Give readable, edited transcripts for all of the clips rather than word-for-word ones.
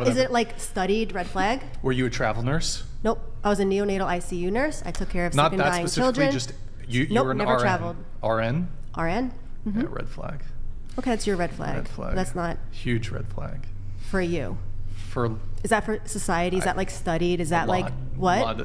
Is it like studied red flag? Were you a travel nurse? Nope. I was a neonatal ICU nurse. I took care of sick Not and that dying specifically, children. just you Nope, were an never RN. traveled. RN? RN? Yeah, red flag. Okay, that's your red flag. Red flag. That's not Huge red flag. for you. For Is that for society? Is that like studied? Is that like what? A lot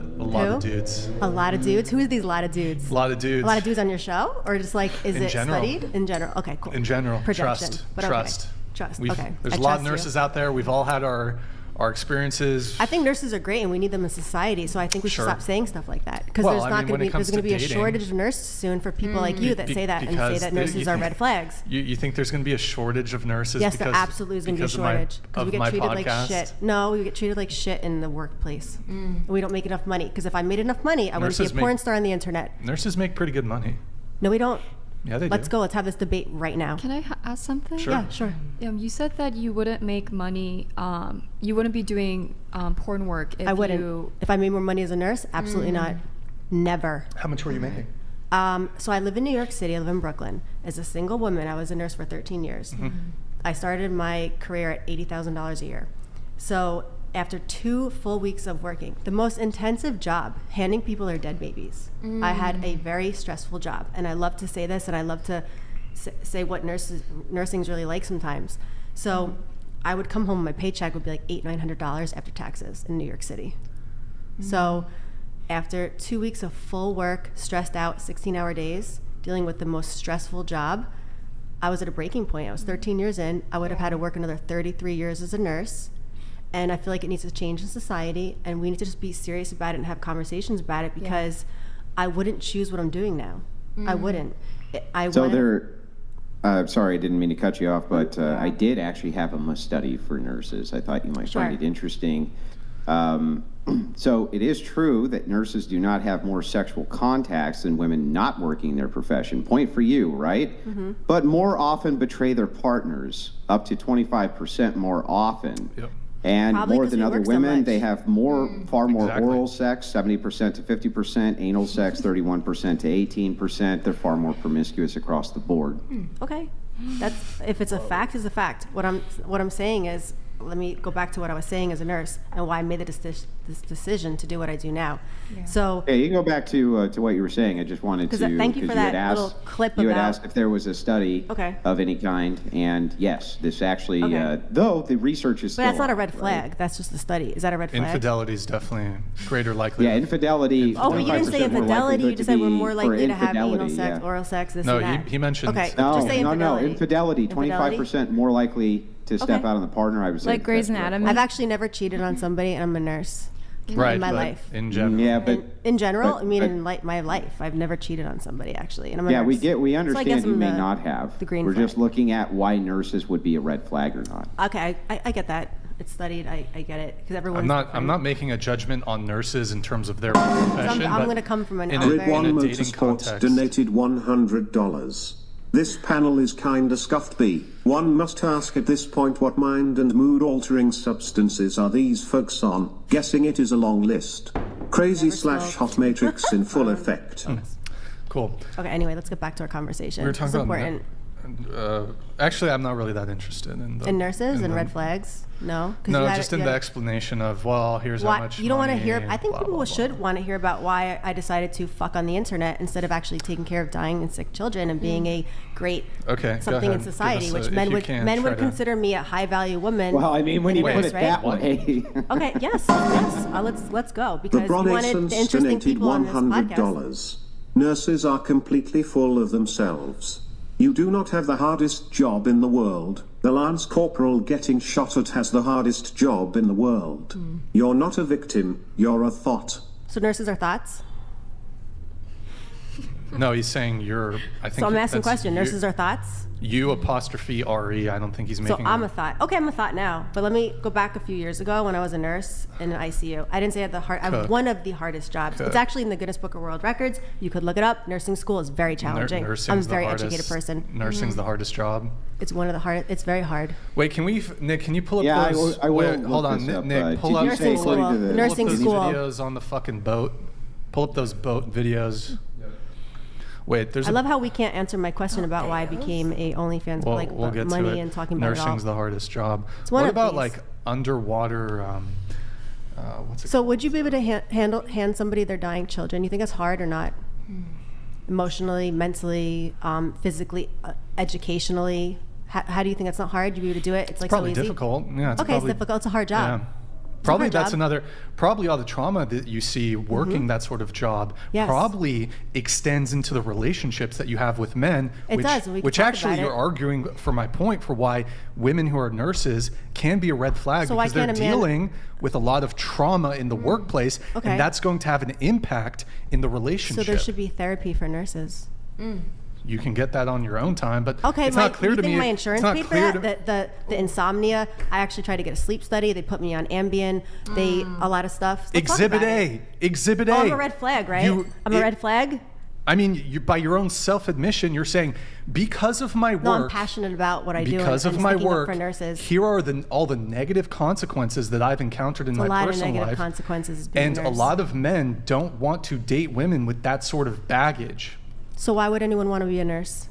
of dudes. A lot of dudes? Who are these lot of dudes? A lot of dudes. A lot of dudes on your show? Or just like, is In it general. studied? In general. Okay, cool. In general, Projection. trust. But okay. Trust. Trust. We've- Okay. There's I a lot of trust you. nurses out there. We've all had our experiences. I think nurses are great and we need them in society, so I think we should Sure. stop saying stuff like that. Because Well, there's I not mean, going when to it be, comes there's going to to be a dating- shortage of nurses soon for people like you that say that and say because that the- nurses are red flags. You think there's going to be a shortage of nurses? Yes, because, there absolutely is going to be a because of my- shortage. Because we of get my treated like podcast? shit. No, we get treated like shit in the workplace. And we don't make enough money. Because if I made enough money, I wouldn't be a Nurses porn make- star on the internet. Nurses make pretty good money. No, we don't. Yeah, they Let's do. go. Let's have this debate right now. Can I ask something? Sure. Yeah, sure. You said that you wouldn't make money. You wouldn't be doing porn work if I wouldn't. you. If I made more money as a nurse, absolutely not. Never. How much were you making? So I live in New York City. I live in Brooklyn. As a single woman, I was a nurse for 13 years. I started my career at $80,000 a year. So after 2 full weeks of working, the most intensive job, handing people their dead babies. I had a very stressful job. And I love to say this, and I love to say what nursing's really like sometimes. So I would come home, my paycheck would be like $800-900 after taxes in New York City. So after 2 weeks of full work, stressed out, 16-hour days, dealing with the most stressful job, I was at a breaking point. I was 13 years in. I would have had to work another 33 years as a nurse. And I feel like it needs to change in society, and we need to just be serious about it and have conversations about it, because I wouldn't choose what I'm doing now. I wouldn't. So sorry, I didn't mean to cut you off, but I did actually have a study for nurses. I thought you might find it interesting. So it is true that nurses do not have more sexual contacts than women not working their profession. Point for you, right? But more often betray their partners, up to 25% more often. Yep. And Probably more 'cause than we other work so women, much. they have far more Exactly. oral sex, 70% to 50%, anal sex, 31% to 18%. They're far more promiscuous across the board. Okay, that's if it's a fact, it's a fact. What I'm saying is, let me go back to what I was saying as a nurse and why I made this decision to do what I do now. So Yeah, you can go back to what you were saying. I just wanted to. 'Cause thank you for had that little clip You had about- asked if there was a study Okay. of any kind, and yes, this actually, Okay. though the research is but still that's not a on, red right? flag. That's just a study. Is that a red flag? Infidelity is definitely greater Yeah, likelihood. infidelity. Oh, but you didn't say 25% more infidelity. You likelihood just to said we're be more for likely to have anal infidelity, sex, yeah. oral sex, this No, and that. he mentioned. Okay, No, just say no, infidelity. infidelity. 25% more likely to step Okay. out on the partner. I would say Like Grey's that's a red Anatomy? I've actually never cheated on somebody, and I'm a nurse. Right, in my but life. in flag. general. Yeah, but In general, but- I mean, but- in my life, I've never cheated on somebody actually, and I'm a yeah, nurse. we So I understand guess you I'm may the- not have. the green We're just flag. looking at why nurses would be a red flag or not. Okay, I get that. It's studied. I get it because everyone's. I'm not making a judgment on nurses in terms of their profession. I'm but going to come from an in very- a Grid One dating Motorsports context. donated $100. This panel is kinda scuffed B. One must ask at this point what mind and mood altering substances are these folks on? Guessing it is a long list. Crazy Never / smoked. hot matrix in full effect. Cool. Okay. Anyway, let's get back to our conversation. We were It's talking about important. actually, I'm not really that interested in the, In nurses in and the- red flags? No. 'Cause No, you had- just in you the had- explanation of, well, here's how Why, much you don't want to money, hear. I think blah, people blah, should blah. want to hear about why I decided to fuck on the internet instead of actually taking care of dying and sick children and being a great Okay, go something in ahead. Give society, us which if men you would can, men try would to- consider me a high value woman. Well, I mean, when you put Anyways, it right? that way. Okay. Yes. Yes. Let's go The because you wanted Bronasons the interesting donated people on this podcast. $100. Nurses are completely full of themselves. You do not have the hardest job in the world. The Lance Corporal getting shot at has the hardest job in the world. You're not a victim, you're a thought. So nurses are thoughts. No, he's saying you're. I think. So I'm asking a that's question. you- Nurses are thoughts. You apostrophe RE. I don't think he's So making. I'm a thought. Okay, I'm a thought now. But let me go back a few years ago when I was a nurse in an ICU. I didn't say I had the hard. I have Cook. one of the hardest jobs. Cook. It's actually in the Guinness Book of World Records. You could look it up. Nursing school is very challenging. Nursing's I'm a the very hardest- educated person. Nursing's the hardest job. It's one of the hard. It's very hard. Wait, can we, Nick? Can you pull up Yeah, I those? will- I will wait, look hold on, this up, Nick. Pull did up, you say Nursing according school. to the- Nursing pull up those school. videos on the fucking boat. Pull up those boat videos. Wait, there's. I love how we can't answer my question about why I became a OnlyFans We'll like get money to it. and talking about Nursing's it all. the hardest job. one What of about these. like underwater. What's it? So would you be able to hand somebody their dying children? You think that's hard or not? Emotionally, mentally, physically, educationally? How do you think that's not hard? You'd be able to do it? It's like Probably so easy? difficult. Yeah, it's Okay, probably, it's difficult. It's a hard job. Yeah. It's a Probably hard that's job. another. Probably all the trauma that you see working that sort of job Yes. probably extends into the relationships that you have with men. It which, does, and we can which talk actually about you're it. arguing for my point for why women who are nurses can be a red flag So why because they're can't a man- dealing with a lot of trauma in the workplace, Okay. and that's going to have an impact in the So relationship. there should be therapy for nurses. You can get that on your own time, but Okay, it's not clear you to think me. my insurance it's not paid for clear that? to- The insomnia. I actually tried to get a sleep study. They put me on Ambien. They a lot of stuff. Let's talk Exhibit about A. it. Exhibit A. Oh, I'm a red flag, right? I'm a red flag. I mean, by your own self-admission, you're saying because of my work. No, I'm passionate about what I do. Because and of my sticking up work, for nurses. here are all the negative consequences that I've encountered in a my lot of personal negative life. consequences. Being And a a nurse. lot of men don't want to date women with that sort of baggage. So why would anyone want to be a nurse?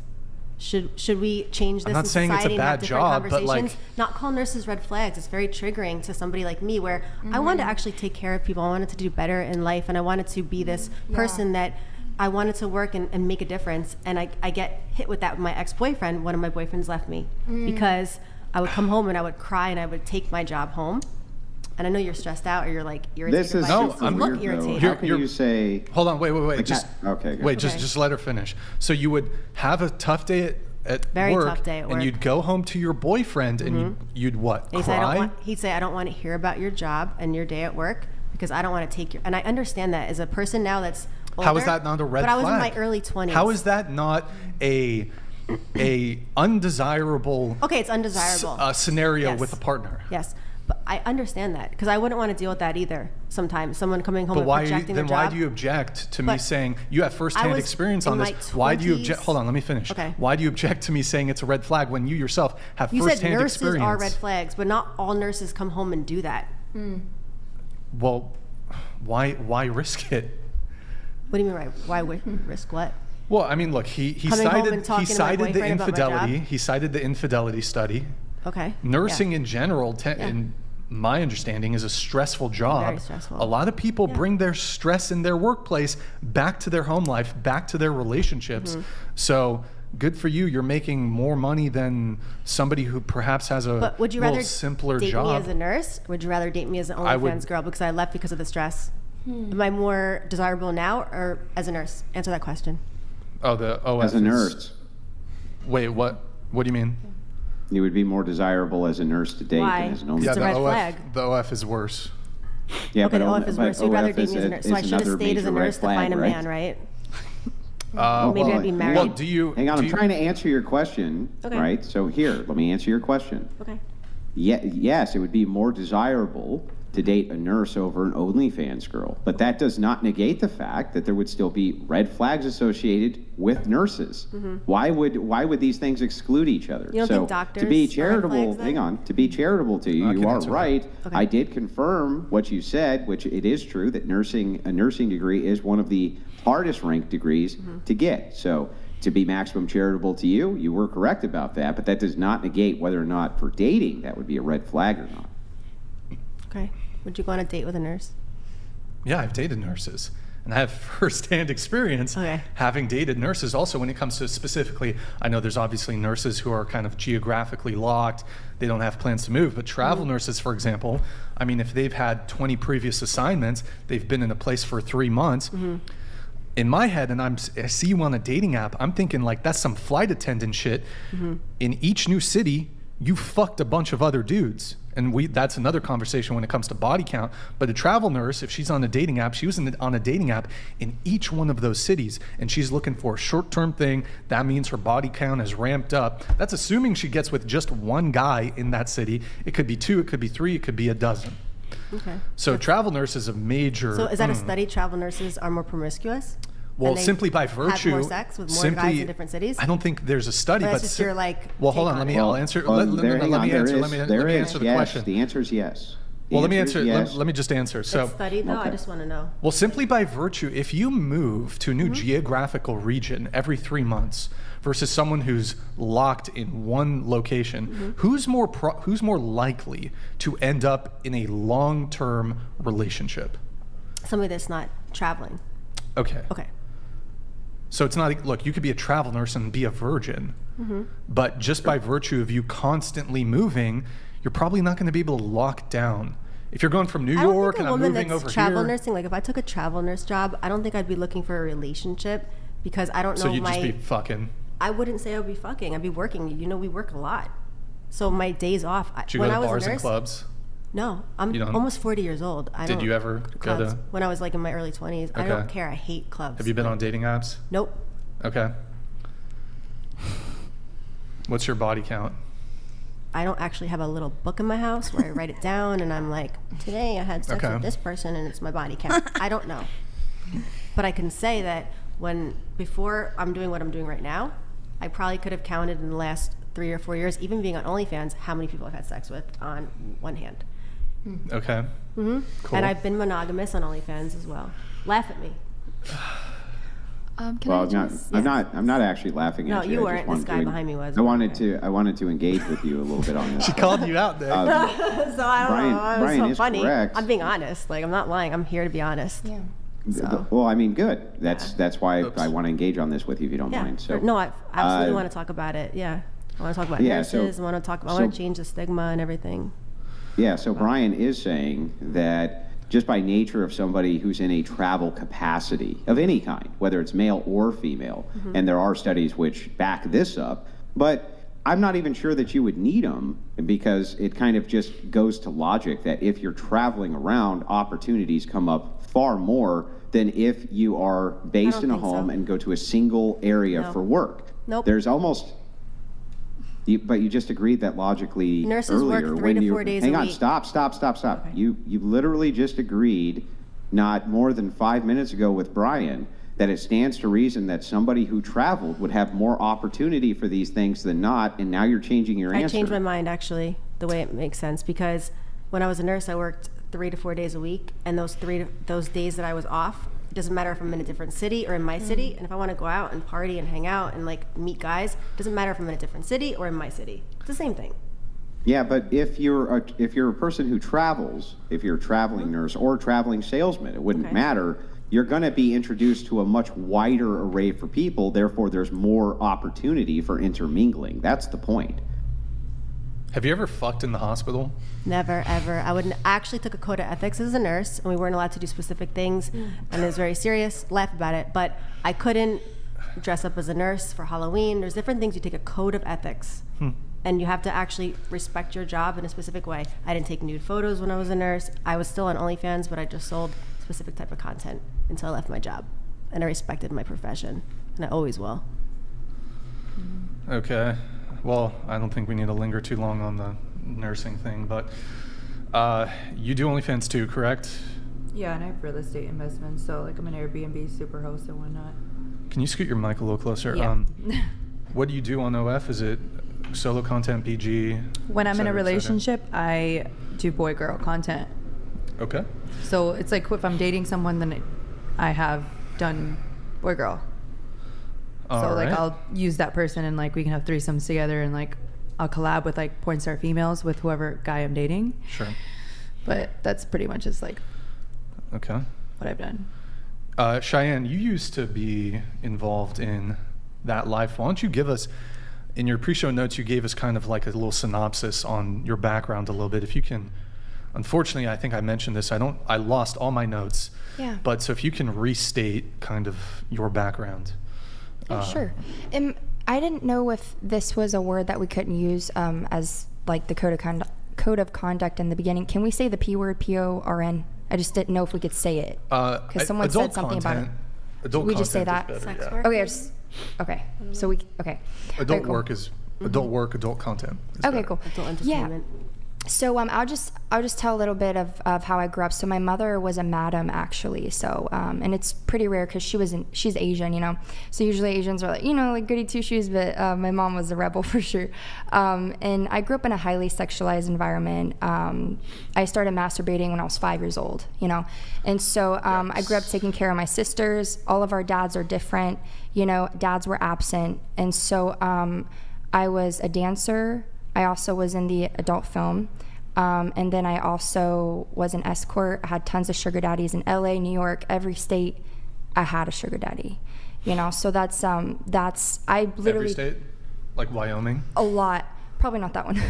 Should we change this not in saying it's a society and have bad different job, but, conversations? like- Not call nurses red flags. It's very triggering to somebody like me where I wanted to actually take care of people. I wanted to do better in life, and I wanted to be this person that I wanted to work and make a difference. And I get hit with that with my ex-boyfriend. One of my boyfriends left me because I would come home and I would cry and I would take my job home. And I know you're stressed out or you're like irritated. This is by No, this. super I'm- You look weird, though. irritated. How can You're- you say? Hold on, wait. Like Just that- okay, go. wait. Okay. Just let her finish. So you would have a tough day at Very work, tough day at and work. you'd go home to your boyfriend, and you'd what? He'd say, Cry? he'd say, I don't want to hear about your job and your day at work because I don't want to take your. And I understand that as a person now that's older. How is that not a red But I flag? was in my early 20s. How is that not a undesirable Okay, it's undesirable. scenario Yes. with a partner? Yes, but I understand that because I wouldn't want to deal with that either. Sometimes someone coming home But and why? projecting Then their why job. do you object to me But saying you have firsthand was experience in on this? my Why do you object? 20s. Hold on, let me finish. Okay. Why do you object to me saying it's a red flag when you yourself have You said firsthand nurses experience? are red flags, but not all nurses come home and do that. Well, why risk it? What do you mean? Why risk what? Well, I mean, look, he Coming home cited and talking to my the boyfriend about my infidelity. job? He cited the infidelity study. Okay. Nursing Yeah. in general, in my understanding, is a stressful job. Very stressful. A lot of people bring their stress in their workplace back to their home life, back to their relationships. Mm-hmm. So good for you. You're making more money than somebody who perhaps has a But would you little rather simpler date job. me as a nurse? Would you rather date me as an I would- OnlyFans girl because I left because of the stress? Am I more desirable now or as a nurse? Answer that question. Oh, the OF As a is- nurse, Wait, what? What do you mean? you would be more desirable as a nurse to date Why? than as an It's OnlyFans. a the red OF, flag. The OF is worse. Yeah, Okay, the but OF is worse. So you'd rather date me as a nurse. So I should have stayed as a nurse to find a man, right? Maybe I'd be married. Well, do you? Hang on, do I'm you- trying to answer your question, Okay. right? So here, let me answer your question. Okay. Yes, it would be more desirable to date a nurse over an OnlyFans girl, but that does not negate the fact that there would still be red flags associated with nurses. Why would these things exclude each other? Mm-hmm. You don't so think doctors to be are red charitable, flags, then? hang on, to be charitable to you, I can you are answer that. right. Okay. I did confirm what you said, which it is true that a nursing degree is one of the hardest ranked degrees to get. So to be maximum charitable to you, you were correct about that, but that does not negate whether or not for dating that would be a red flag or not. Okay. Would you go on a date with a nurse? Yeah, I've dated nurses. And I have firsthand experience Okay. having dated nurses. Also, when it comes to specifically, I know there's obviously nurses who are kind of geographically locked. They don't have plans to move. But travel nurses, for example, I mean, if they've had 20 previous assignments, they've been in a place for 3 months. In my head, and I see you on a dating app, I'm thinking like that's some flight attendant shit. In each new city, you fucked a bunch of other dudes. And that's another conversation when it comes to body count. But a travel nurse, if she's on a dating app, she was on a dating app in each one of those cities, and she's looking for a short-term thing. That means her body count is ramped up. That's assuming she gets with just one guy in that city. It could be 2, it could be 3, it could be a dozen. Okay. So travel nurse is a major. So is that a study? Travel nurses are more promiscuous? Well, And they simply by virtue, have more sex with more guys in different cities? I don't think there's a study, Or but that's just your, like, well, hold take on. on Let it? me. I'll answer. Well, let hang me on, answer. there Let me is, answer the yes. question. The answer is yes. The Well, let me answer answer. is yes. Let me just answer. So, It's studied though. I Okay. just want to know. well, simply by virtue, if you move to a new geographical region every 3 months, versus someone who's locked in one location, who's more likely to end up in a long-term relationship? Somebody that's not traveling. Okay. Okay. So it's not, look, you could be a travel nurse and be a virgin, but just by virtue of you constantly moving, you're probably not going to be able to lock down. If you're going from New I don't York think and a I'm woman moving that's over travel here, nursing, like if I took a travel nurse job, I don't think I'd be looking for a relationship because I don't know so you'd just be my. fucking. I wouldn't say I would be fucking. I'd be working. You know, we work a lot. So my days off. Do you when go I to was bars a nurse, and clubs? No, I'm You don't? almost 40 years old. I Did don't you ever go clubs. to? When I was like in my early 20s, I Okay. don't care. I hate clubs. Have you been on dating apps? Nope. Okay. What's your body count? I don't actually have a little book in my house where I write it down and I'm like, today I had sex Okay. with this person and it's my body count. I don't know. But I can say that before I'm doing what I'm doing right now, I probably could have counted in the last 3 or 4 years, even being on OnlyFans, how many people I've had sex with on one hand. Okay. Mm-hmm. Cool. And I've been monogamous on OnlyFans as well. Laugh at me. Can Well, I just? I'm not actually laughing No, at you. you I weren't. just This wanted guy to- behind me was. I wanted to engage with you a little bit on this. She called you out there. So I don't Brian- know. It was Brian so is funny. correct. I'm being honest. Like I'm not lying. I'm here to be honest. Yeah. So. Well, I mean, good. That's why Oops. I want to engage on this with you, if you don't Yeah. mind. So No, I absolutely uh, want to talk about it. Yeah. I want to talk about Yeah, so- nurses. I want to change the stigma and everything. Yeah, so Brian is saying that just by nature of somebody who's in a travel capacity of any kind, whether it's male or female, and there are studies which back this up, but I'm not even sure that you would need them because it kind of just goes to logic that if you're traveling around, opportunities come up far more than if you are based don't in a think so. home and go to a single area No. for work. Nope. There's almost... but you just agreed that logically Nurses work earlier 3 when to you 4 days hang a on, week. stop. Okay. You literally just agreed not more than 5 minutes ago with Brian that it stands to reason that somebody who traveled would have more opportunity for these things than not, and now you're changing your I answer. changed my mind actually, the way it makes sense, because when I was a nurse, I worked 3 to 4 days a week, and those days that I was off, it doesn't matter if I'm in a different city or in my city, and if I want to go out and party and hang out and like meet guys, it doesn't matter if I'm in a different city or in my city. It's the same thing. Yeah, but if you're a person who travels, if you're a traveling nurse or traveling salesman, it wouldn't Okay. matter. You're going to be introduced to a much wider array for people. Therefore, there's more opportunity for intermingling. That's the point. Have you ever fucked in the hospital? Never, ever. I actually took a code of ethics as a nurse, and we weren't allowed to do specific things, and it was very serious. Laugh about it, but I couldn't dress up as a nurse for Halloween. There's different things. You take a code of ethics, and you have to actually respect your job in a specific way. I didn't take nude photos when I was a nurse. I was still on OnlyFans, but I just sold a specific type of content until I left my job, and I respected my profession, and I always will. Okay. Well, I don't think we need to linger too long on the nursing thing, but you do OnlyFans too, correct? Yeah, and I have real estate investments, so like I'm an Airbnb superhost and whatnot. Can you scoot your mic a little closer? Yeah. What do you do on OF? Is it solo content, PG? When I'm in a et cetera, et cetera? relationship, I do boy-girl content. Okay. So it's like if I'm dating someone, then I have done boy-girl. All So like right. I'll use that person and like we can have threesomes together and like I'll collab with like porn star females with whoever guy I'm dating. Sure. But that's pretty much just like Okay. what I've done. Cheyenne, you used to be involved in that life. Why don't you give us, in your pre-show notes, you gave us kind of like a little synopsis on your background a little bit. If you can, unfortunately, I think I mentioned this. I lost all my notes. Yeah. But so if you can restate kind of your background. Yeah, sure. I didn't know if this was a word that we couldn't use as like the code of conduct in the beginning. Can we say the P word, PORN? I just didn't know if we could say it. Because someone said adult something about it. content- Adult We just say content is that? better, Sex yeah. work? Okay, okay. So we, okay. Adult Okay, cool. work is adult work, adult content. is Okay, better. cool. Adult Yeah. entertainment. So I'll just tell a little bit of how I grew up. So my mother was a madam, actually. So and it's pretty rare because she's Asian, you know. So usually Asians are like, you know, like goody two shoes, but my mom was a rebel for sure. And I grew up in a highly sexualized environment. I started masturbating when I was 5 years old, you know. And so I grew up taking care of my sisters. All of our dads are different, you know. Dads were absent, and so I was a dancer. I also was in the adult film. And then I also was an escort. I had tons of sugar daddies in LA, New York, every state. I had a sugar daddy, you know. So that's I literally Every state? Like Wyoming? a lot. Probably not that one.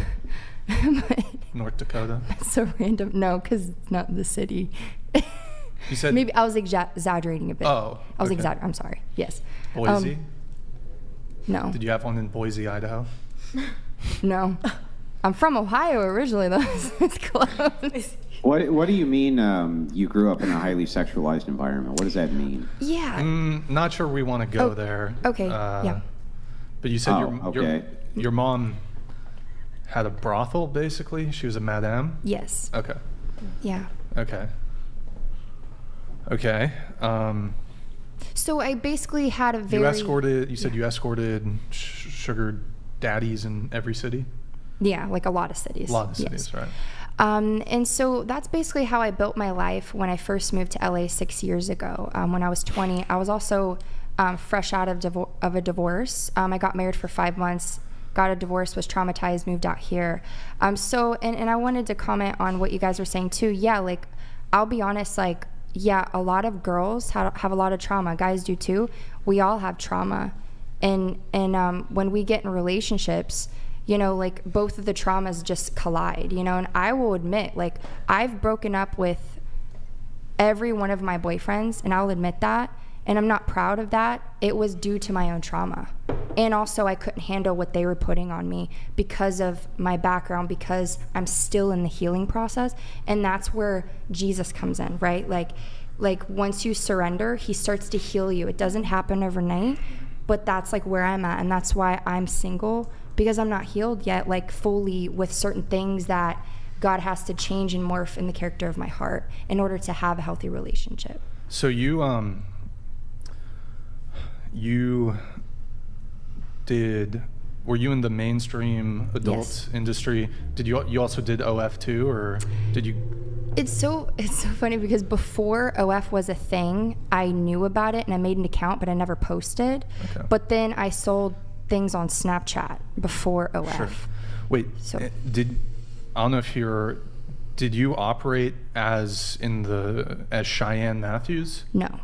But North Dakota? it's so random. No, because it's not the city. You said Maybe I was exaggerating a bit. Oh, I was okay. exaggerating. I'm sorry. Yes. Boise? No. Did you have one in Boise, Idaho? No. I'm from Ohio originally, though. It's close. What do you mean you grew up in a highly sexualized environment? What does that mean? Yeah. Not sure we want to go Oh, there. okay, yeah. But you said okay. your mom had a brothel, basically? She was a madame? Yes. Okay. Yeah. Okay. Okay. So I basically had a very. You said you escorted sugar daddies in every city? Yeah, like a lot of cities. A lot of Yes. cities, right. And so that's basically how I built my life when I first moved to LA 6 years ago. When I was 20, I was also fresh out of a divorce. I got married for 5 months, got a divorce, was traumatized, moved out here. So I wanted to comment on what you guys were saying too. Yeah, like I'll be honest, like yeah, a lot of girls have a lot of trauma. Guys do too. We all have trauma, and when we get in relationships, you know, like both of the traumas just collide, you know. And I will admit, like I've broken up with every one of my boyfriends, and I'll admit that, and I'm not proud of that. It was due to my own trauma. And also I couldn't handle what they were putting on me because of my background, because I'm still in the healing process. And that's where Jesus comes in, right? Like once you surrender, he starts to heal you. It doesn't happen overnight, but that's like where I'm at. And that's why I'm single, because I'm not healed yet, like fully with certain things that God has to change and morph in the character of my heart in order to have a healthy relationship. So you were you in the mainstream adult Yes. industry? Did you also did OF too, or did you? It's so funny because before OF was a thing, I knew about it and I made an account, but I never posted. Okay. But then I sold things on Snapchat before OF. Sure. Wait, So- I don't know if did you operate as Cheyenne Matthews? No.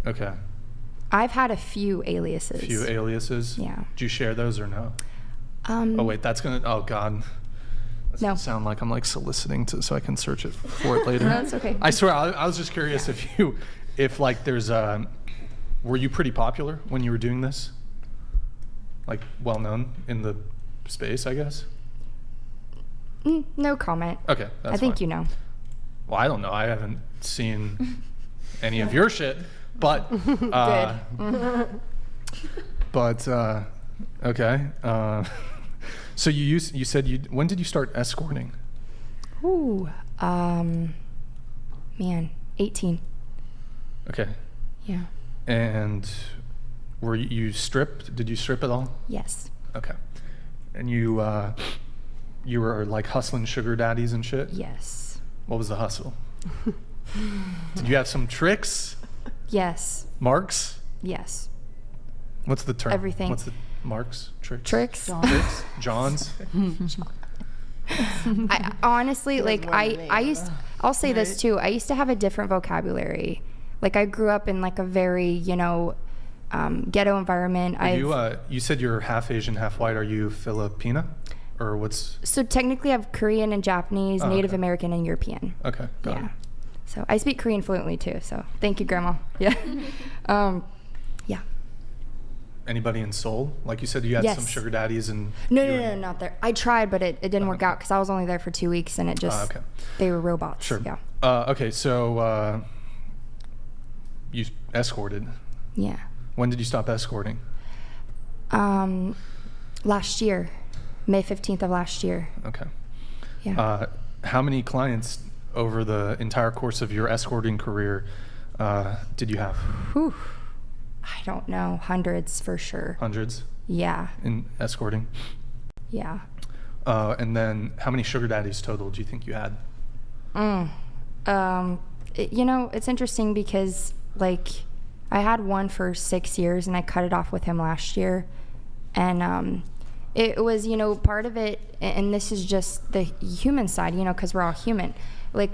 Okay. I've had a few aliases. Few aliases? Yeah. Do you share those or no? Oh wait, oh God. That's No. gonna sound like I'm like soliciting so I can search it for it later. No, that's okay. I swear, I was just curious if like there's were you pretty popular when you were doing this? Like well known in the space, I guess? No comment. Okay, that's I think fine. you know. Well, I don't know. I haven't seen any of your shit, but but okay. So you said when did you start escorting? Ooh. Man, 18. Okay. Yeah. And were you stripped? Did you strip at all? Yes. Okay. And you were like hustling sugar daddies and shit? Yes. What was the hustle? Did you have some tricks? Yes. Marks? Yes. What's the term? Everything. What's the marks? Tricks? Tricks. Tricks? Johns? I honestly like I'll say this too. I used to have a different vocabulary. Like I grew up in like a very, ghetto environment. You said you're half Asian, half white. Are you Filipina? Or what's So technically I have Korean and Japanese, Native okay. American and European. okay, got Yeah. it. So I speak Korean fluently too. So thank you, Grandma. Yeah. Yeah. Anybody in Seoul? Like you said you had some Yes. sugar daddies and No, not there. I tried, but it didn't work okay. out because I was only there for 2 weeks and it just, okay. they were robots. Sure. Yeah. Okay, so you escorted. Yeah. When did you stop escorting? Last year, May 15th of last year. Okay. Yeah. How many clients over the entire course of your escorting career did you have? Whew. I don't know. Hundreds for sure. Hundreds Yeah. in escorting? Yeah. And then how many sugar daddies total do you think you had? You know, it's interesting because like I had one for 6 years and I cut it off with him last year. And it was, you know, part of it, and this is just the human side, you know, because we're all human. Like